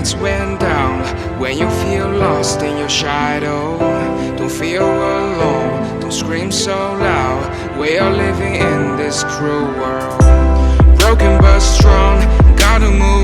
lights went down. When you feel lost in your shadow, don't feel alone, don't scream so loud. We are living in this cruel world, broken but strong, gotta move